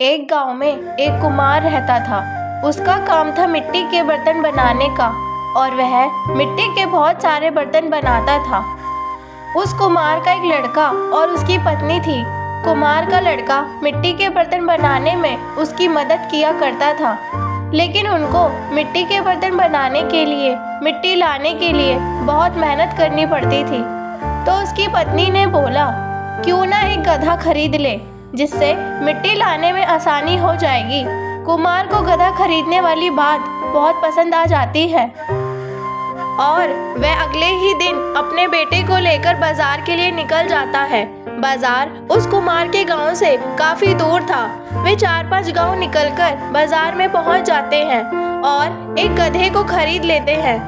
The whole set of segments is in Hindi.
एक गांव में एक कुम्हार रहता था। उसका काम था मिट्टी के बर्तन बनाने का और वह मिट्टी के बहुत सारे बर्तन बनाता था। उस कुम्हार का एक लड़का और उसकी पत्नी थी। कुम्हार का लड़का मिट्टी के बर्तन बनाने में उसकी मदद किया करता था, लेकिन उनको मिट्टी के बर्तन बनाने के लिए मिट्टी लाने के लिए बहुत मेहनत करनी पड़ती थी। तो उसकी पत्नी ने बोला, क्यों ना एक गधा खरीद ले, जिससे मिट्टी लाने में आसानी हो जाएगी। कुम्हार को गधा खरीदने वाली बात बहुत पसंद आ जाती है और वह अगले ही दिन अपने बेटे को लेकर बाजार के लिए निकल जाता है। बाजार उस कुम्हार के गांव से काफी दूर था। वे 4-5 गांव निकलकर बाजार में पहुंच जाते हैं और एक गधे को खरीद लेते हैं।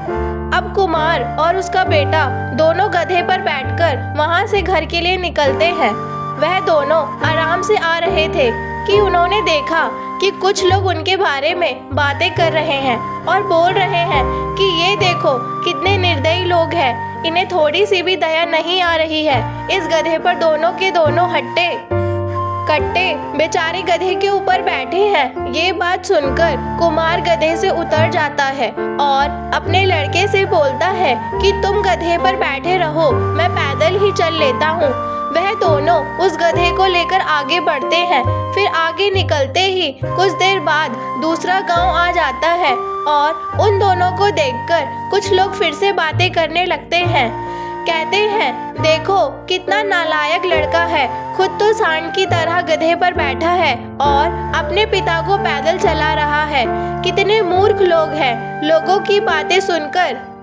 अब कुम्हार और उसका बेटा दोनों गधे पर बैठकर वहां से घर के लिए निकलते हैं। वह दोनों आराम से आ रहे थे कि उन्होंने देखा कि कुछ लोग उनके बारे में बातें कर रहे हैं और बोल रहे हैं कि ये देखो कितने निर्दयी लोग हैं, इन्हें थोड़ी सी भी दया नहीं आ रही है। इस गधे पर दोनों के दोनों हट्टे कट्टे बेचारे गधे के ऊपर बैठे हैं। ये बात सुनकर कुम्हार गधे से उतर जाता है और अपने लड़के से बोलता है कि तुम गधे पर बैठे रहो, मैं पैदल ही चल लेता हूँ। वह दोनों उस गधे को लेकर आगे बढ़ते हैं। फिर आगे निकलते ही कुछ देर बाद दूसरा गांव आ जाता है और उन दोनों को देखकर कुछ लोग फिर से बातें करने लगते हैं। कहते हैं, देखो कितना नालायक लड़का है, खुद तो सांड की तरह गधे पर बैठा है और अपने पिता को पैदल चला रहा है। कितने मूर्ख लोग हैं। लोगों की बातें सुनकर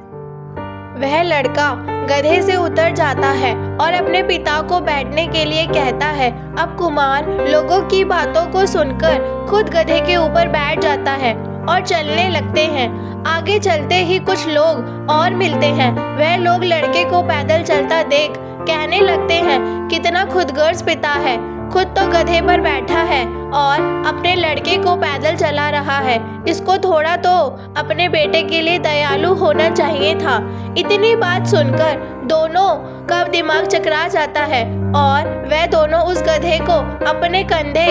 वह लड़का गधे से उतर जाता है और अपने पिता को बैठने के लिए कहता है। अब कुम्हार लोगों की बातों को सुनकर खुद गधे के ऊपर बैठ जाता है और चलने लगते हैं। आगे चलते ही कुछ लोग और मिलते हैं। वह लोग लड़के को पैदल चलता देख कहने लगते हैं, कितना खुदगर्ज पिता है, खुद तो गधे पर बैठा है और अपने लड़के को पैदल चला रहा है। इसको थोड़ा तो अपने बेटे के लिए दयालु होना चाहिए था। इतनी बात सुनकर दोनों का दिमाग चकरा जाता है और वह दोनों उस गधे को अपने कंधे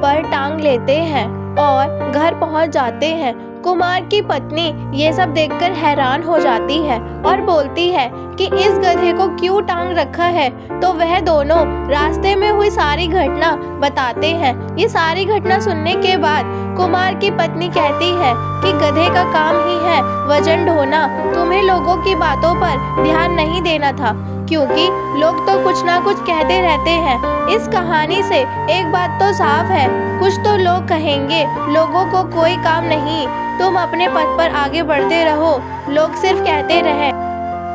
पर टांग लेते हैं और घर पहुंच जाते हैं। कुम्हार की पत्नी ये सब देखकर हैरान हो जाती है और बोलती है कि इस गधे को क्यों टांग रखा है। तो वह दोनों रास्ते में हुई सारी घटना बताते हैं। ये सारी घटना सुनने के बाद कुम्हार की पत्नी कहती है कि गधे का काम ही है वजन ढोना, तुम्हें लोगों की बातों पर ध्यान नहीं देना था, क्योंकि लोग तो कुछ ना कुछ कहते रहते हैं। इस कहानी से एक बात तो साफ है, कुछ तो लोग कहेंगे, लोगों को कोई काम नहीं, तुम अपने पथ पर आगे बढ़ते रहो, लोग सिर्फ कहते रहे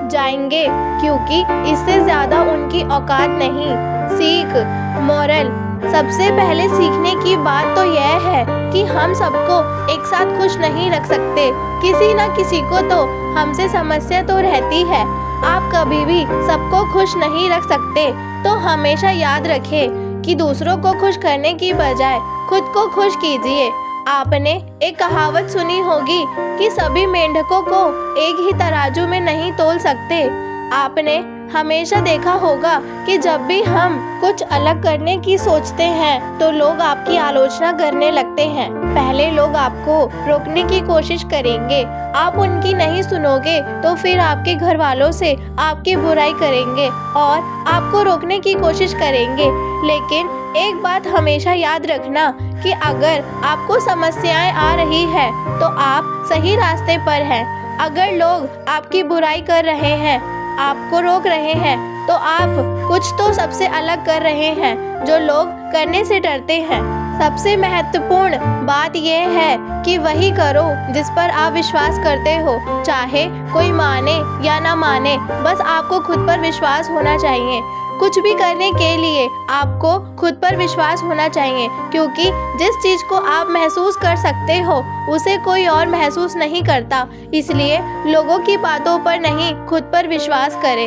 जाएंगे, क्योंकि इससे ज्यादा उनकी औकात नहीं। सीख मोरल, सबसे पहले सीखने की बात तो यह है कि हम सबको एक साथ खुश नहीं रख सकते। किसी न किसी को तो हमसे समस्या तो रहती है। आप कभी भी सबको खुश नहीं रख सकते। तो हमेशा याद रखें कि दूसरों को खुश करने की बजाय खुद को खुश कीजिए। आपने एक कहावत सुनी होगी कि सभी मेंढकों को एक ही तराजू में नहीं तोल सकते। आपने हमेशा देखा होगा कि जब भी हम कुछ अलग करने की सोचते हैं तो लोग आपकी आलोचना करने लगते हैं। पहले लोग आपको रोकने की कोशिश करेंगे, आप उनकी नहीं सुनोगे तो फिर आपके घर वालों से आपकी बुराई करेंगे और आपको रोकने की कोशिश करेंगे। लेकिन एक बात हमेशा याद रखना कि अगर आपको समस्याएं आ रही है तो आप सही रास्ते पर हैं। अगर लोग आपकी बुराई कर रहे हैं, आपको रोक रहे हैं, तो आप कुछ तो सबसे अलग कर रहे हैं जो लोग करने से डरते हैं। सबसे महत्वपूर्ण बात यह है कि वही करो जिस पर आप विश्वास करते हो, चाहे कोई माने या ना माने, बस आपको खुद पर विश्वास होना चाहिए। कुछ भी करने के लिए आपको खुद पर विश्वास होना चाहिए, क्योंकि जिस चीज को आप महसूस कर सकते हो उसे कोई और महसूस नहीं करता। इसलिए लोगों की बातों पर नहीं, खुद पर विश्वास करें।